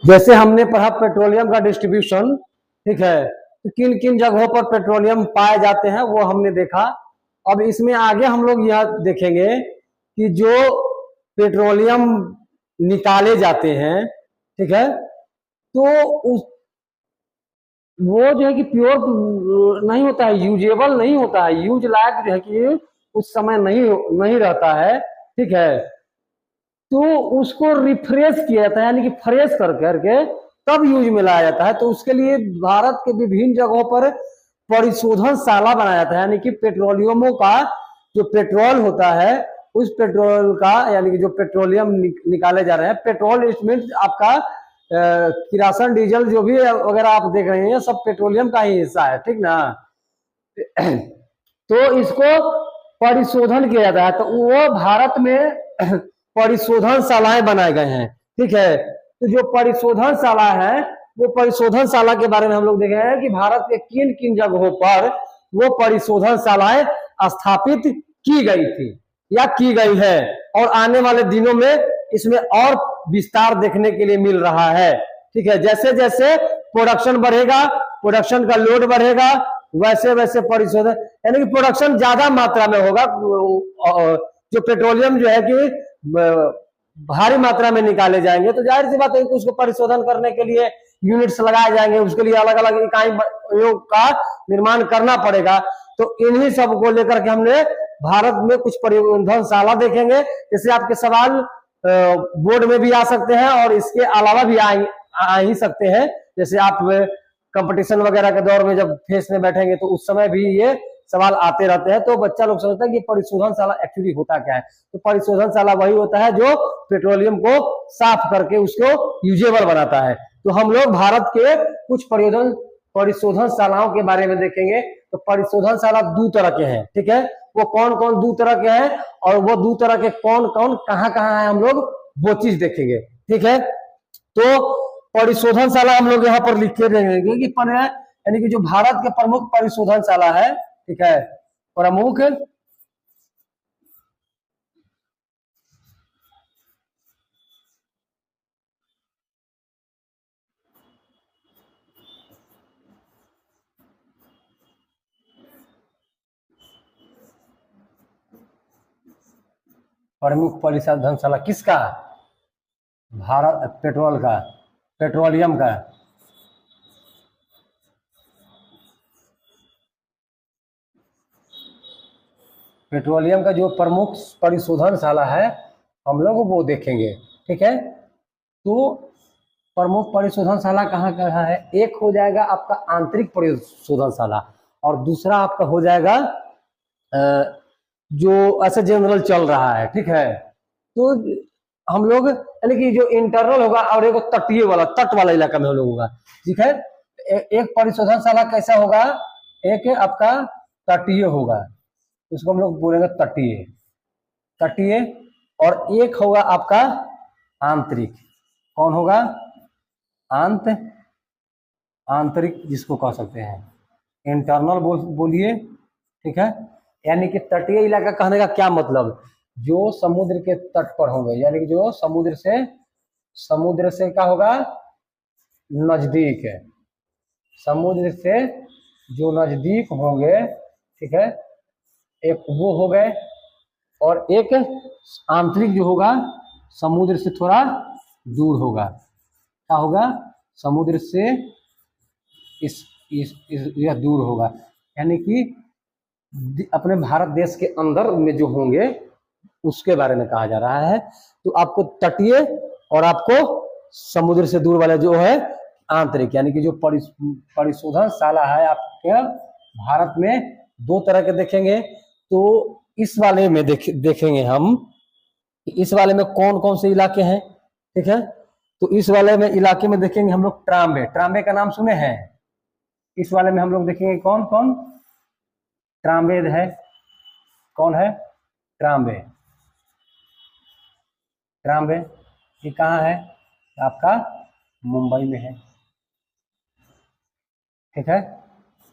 जैसे हमने पढ़ा पेट्रोलियम का डिस्ट्रीब्यूशन, ठीक है, तो किन किन जगहों पर पेट्रोलियम पाए जाते हैं वो हमने देखा। अब इसमें आगे हम लोग यह देखेंगे कि जो पेट्रोलियम निकाले जाते हैं, ठीक है, तो उस वो जो है कि प्योर नहीं होता है, यूजेबल नहीं होता है, यूज लायक जो है कि उस समय नहीं रहता है, ठीक है। तो उसको रिफ्रेश किया जाता है, यानी कि फ्रेश कर करके तब यूज में लाया जाता है। तो उसके लिए भारत के विभिन्न जगहों पर परिशोधनशाला बनाया जाता है, यानी कि पेट्रोलियमों का जो पेट्रोल होता है उस पेट्रोल का, यानी कि जो पेट्रोलियम निकाले जा रहे हैं, पेट्रोल इंस्ट्रूमेंट आपका किरासन डीजल जो भी वगैरह आप देख रहे हैं सब पेट्रोलियम का ही हिस्सा है, ठीक ना। तो इसको परिशोधन किया जाता है, तो वो भारत में परिशोधनशालाएं बनाए गए हैं, ठीक है। तो जो परिशोधनशाला है वो परिशोधनशाला के बारे में हम लोग देख रहे हैं कि भारत के किन किन जगहों पर वो परिशोधनशालाएं स्थापित की गई थी या की गई है, और आने वाले दिनों में इसमें और विस्तार देखने के लिए मिल रहा है, ठीक है। जैसे जैसे प्रोडक्शन बढ़ेगा, प्रोडक्शन का लोड बढ़ेगा, वैसे वैसे परिशोधन, यानी कि प्रोडक्शन ज्यादा मात्रा में होगा। जो पेट्रोलियम जो है कि भारी मात्रा में निकाले जाएंगे, तो जाहिर सी बात है कि उसको परिशोधन करने के लिए यूनिट्स लगाए जाएंगे, उसके लिए अलग अलग इकाइयों का निर्माण करना पड़ेगा। तो इन्हीं सब को लेकर के हमने भारत में कुछ परिशोधनशाला देखेंगे। जैसे आपके सवाल बोर्ड में भी आ सकते हैं और इसके अलावा भी आ ही सकते हैं। जैसे आप कंपटीशन वगैरह के दौर में जब फेस में बैठेंगे तो उस समय भी ये सवाल आते रहते हैं। तो बच्चा लोग समझता है कि परिशोधनशाला एक्चुअली होता क्या है। तो परिशोधनशाला वही होता है जो पेट्रोलियम को साफ करके उसको यूजेबल बनाता है। तो हम लोग भारत के कुछ परिशोधनशालाओं के बारे में देखेंगे। तो परिशोधनशाला दो तरह के हैं, ठीक है। वो कौन कौन दो तरह के हैं और वो दो तरह के कौन कौन कहाँ कहाँ है, हम लोग वो चीज देखेंगे, ठीक है। तो परिशोधनशाला हम लोग यहाँ पर लिख के देंगे कि यानी कि जो भारत के प्रमुख परिशोधनशाला है, ठीक है, प्रमुख प्रमुख परिशोधनशाला किसका? भारत पेट्रोल का, पेट्रोलियम का। पेट्रोलियम का जो प्रमुख परिशोधनशाला है हम लोग वो देखेंगे, ठीक है। तो प्रमुख परिशोधनशाला कहाँ कहाँ है? एक हो जाएगा आपका आंतरिक परिशोधनशाला और दूसरा आपका हो जाएगा जो ऐसे जनरल चल रहा है, ठीक है। तो हम लोग यानी कि जो इंटरनल होगा और एक तटीय वाला, तट वाला इलाका में हम लोग होगा, ठीक है। एक परिशोधनशाला कैसा होगा? एक आपका तटीय होगा, उसको हम लोग बोलेंगे तटीय, तटीय। और एक होगा आपका आंतरिक। कौन होगा? आंतरिक, जिसको कह सकते हैं इंटरनल बोलिए, ठीक है। यानी कि तटीय इलाका कहने का क्या मतलब? जो समुद्र के तट पर होंगे, यानी कि जो समुद्र से क्या होगा? नजदीक है, समुद्र से जो नजदीक होंगे, ठीक है, एक वो हो गए। और एक आंतरिक जो होगा समुद्र से थोड़ा दूर होगा। क्या होगा? समुद्र से यह दूर होगा, यानी कि अपने भारत देश के अंदर में जो होंगे उसके बारे में कहा जा रहा है। तो आपको तटीय और आपको समुद्र से दूर वाला जो है आंतरिक, यानी कि जो परिशोधनशाला है आपके भारत में दो तरह के देखेंगे। तो इस वाले में देखेंगे हम, इस वाले में कौन कौन से इलाके हैं, ठीक है। तो इस वाले में इलाके में देखेंगे हम लोग ट्राम्बे, ट्राम्बे का नाम सुने हैं? इस वाले में हम लोग देखेंगे कौन कौन? ट्राम्बे है। कौन है? ट्राम्बे। ट्राम्बे ये कहाँ है? आपका मुंबई में है, ठीक है।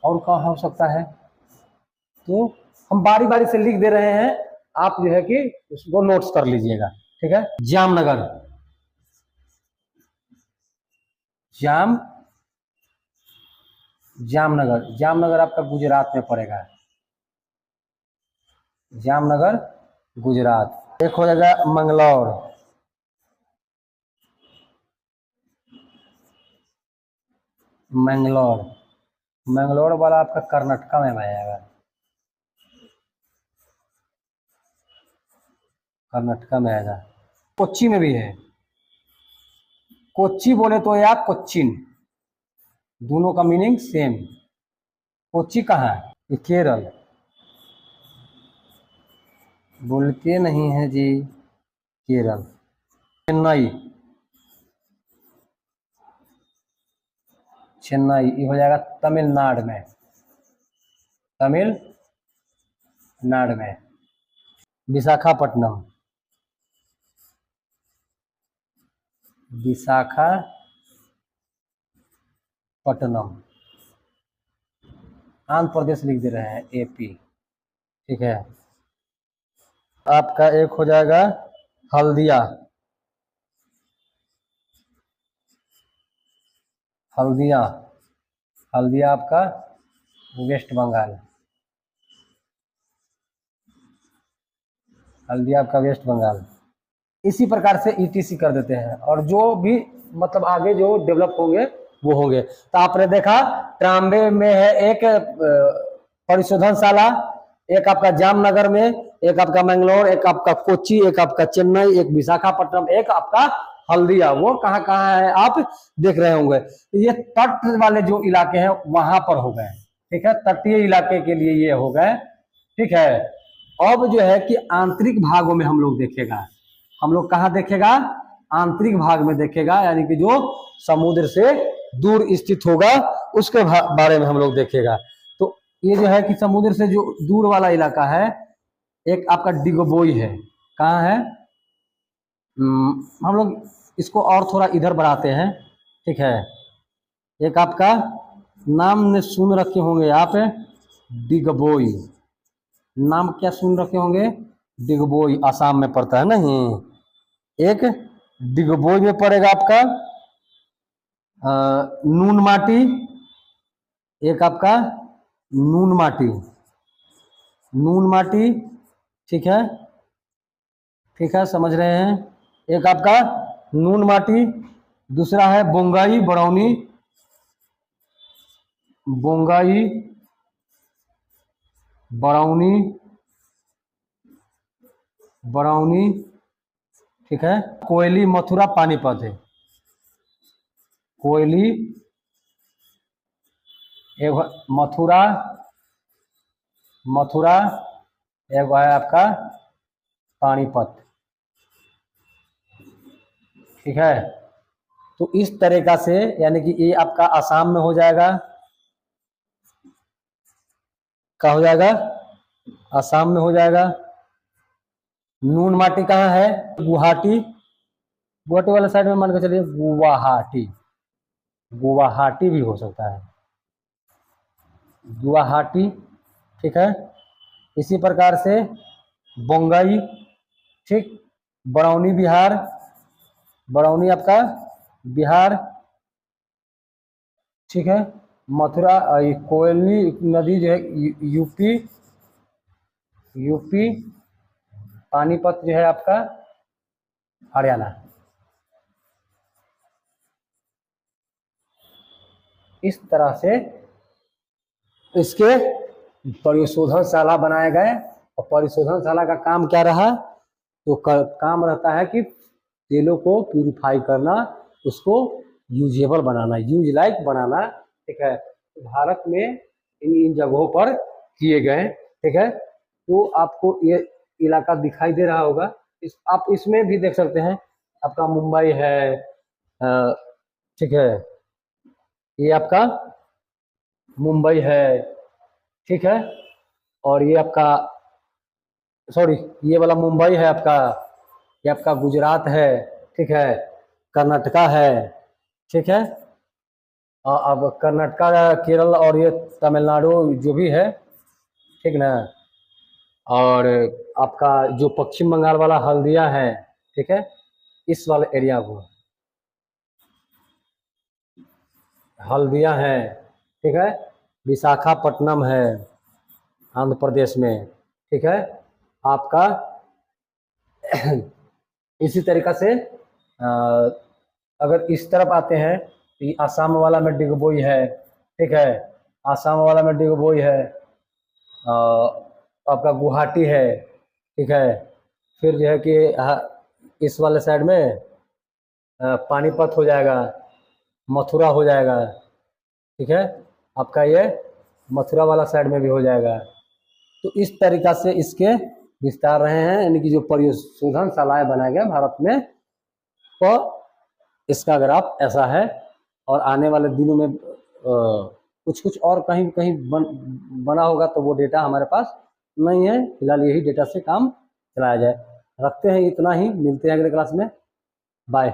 और कहाँ हो सकता है? तो हम बारी बारी से लिख दे रहे हैं, आप जो है कि उसको नोट्स कर लीजिएगा, ठीक है। जामनगर, जाम जामनगर, जामनगर आपका गुजरात में पड़ेगा, जामनगर गुजरात। एक हो जाएगा मंगलौर, मैंगलोर, मैंगलोर वाला आपका कर्नाटका में आएगा, कर्नाटका में आएगा। कोच्चि में भी है, कोच्चि बोले तो या कोच्चिन, दोनों का मीनिंग सेम। कोच्चि कहाँ है? ये केरल, बोलते नहीं है जी, केरल। चेन्नई, चेन्नई ये हो जाएगा तमिलनाडु में, तमिलनाडु में। विशाखापट्टनम, विशाखापट्टनम, आंध्र प्रदेश लिख दे रहे हैं, एपी, ठीक है। आपका एक हो जाएगा हल्दिया, हल्दिया, हल्दिया आपका वेस्ट बंगाल, हल्दिया आपका वेस्ट बंगाल। इसी प्रकार से ईटीसी कर देते हैं, और जो भी मतलब आगे जो डेवलप होंगे वो होंगे। तो आपने देखा ट्राम्बे में है एक परिशोधनशाला, एक आपका जामनगर में, एक आपका मैंगलोर, एक आपका कोच्चि, एक आपका चेन्नई, एक विशाखापट्टनम, एक आपका हल्दिया। वो कहाँ कहाँ है आप देख रहे होंगे। तो ये तट वाले जो इलाके हैं वहां पर हो गए, ठीक है, तटीय इलाके के लिए ये हो गए, ठीक है। अब जो है कि आंतरिक भागों में हम लोग देखेगा, हम लोग कहाँ देखेगा, आंतरिक भाग में देखेगा, यानी कि जो समुद्र से दूर स्थित होगा उसके बारे में हम लोग देखेगा। तो ये जो है कि समुद्र से जो दूर वाला इलाका है, एक आपका डिगबोई है, कहाँ है, हम लोग इसको और थोड़ा इधर बढ़ाते हैं, ठीक है। एक आपका नाम ने सुन रखे होंगे आप, डिगबोई, नाम क्या सुन रखे होंगे, डिगबोई, आसाम में पड़ता है नहीं, एक डिगबोई में पड़ेगा आपका नून माटी, एक आपका नून माटी, नून माटी, ठीक है, ठीक है, समझ रहे हैं। एक आपका नून माटी, दूसरा है बोंगाई बरौनी, बोंगाई बरौनी, बरौनी, ठीक है। कोयली मथुरा पानीपत है, कोयली एक मथुरा, मथुरा एक है आपका पानीपत, ठीक है। तो इस तरीका से यानी कि ये आपका आसाम में हो जाएगा, क्या हो जाएगा, आसाम में हो जाएगा। नून माटी कहाँ है, गुवाहाटी, गुवाहाटी वाले साइड में मान के चलिए गुवाहाटी, गुवाहाटी भी हो सकता है, गुवाहाटी, ठीक है। इसी प्रकार से बोंगई, ठीक, बरौनी बिहार, बरौनी आपका बिहार, ठीक है। मथुरा कोयली नदी जो है यूपी, यूपी, पानीपत जो है आपका हरियाणा। इस तरह से इसके परिशोधनशाला बनाए गए, और परिशोधनशाला का काम क्या रहा, तो काम रहता है कि तेलों को प्यूरिफाई करना, उसको यूजेबल बनाना, यूज लाइक बनाना, ठीक है। भारत में इन जगहों पर किए गए, ठीक है। तो आपको ये इलाका दिखाई दे रहा होगा, आप इसमें भी देख सकते हैं, आपका मुंबई है, ठीक है, ये आपका मुंबई है, ठीक है। और ये आपका सॉरी, ये वाला मुंबई है आपका, ये आपका गुजरात है, ठीक है, कर्नाटका है, ठीक है। अब कर्नाटका, केरल और ये तमिलनाडु जो भी है, ठीक ना। और आपका जो पश्चिम बंगाल वाला हल्दिया है, ठीक है, इस वाले एरिया को, हल्दिया है, ठीक है, विशाखापट्टनम है आंध्र प्रदेश में, ठीक है। आपका इसी तरीका से अगर इस तरफ आते हैं तो ये आसाम वाला में डिगबोई है, ठीक है, आसाम वाला में डिगबोई है, आपका गुवाहाटी है, ठीक है। फिर जो है कि इस वाले साइड में पानीपत हो जाएगा, मथुरा हो जाएगा, ठीक है, आपका ये मथुरा वाला साइड में भी हो जाएगा। तो इस तरीका से इसके विस्तार रहे हैं, यानी कि जो परिशोधन शालाएं बनाए गए भारत में, तो इसका ग्राफ ऐसा है। और आने वाले दिनों में कुछ कुछ और कहीं कहीं बना होगा, तो वो डेटा हमारे पास नहीं है, फिलहाल यही डेटा से काम चलाया जाए। रखते हैं इतना ही, मिलते हैं अगले क्लास में, बाय।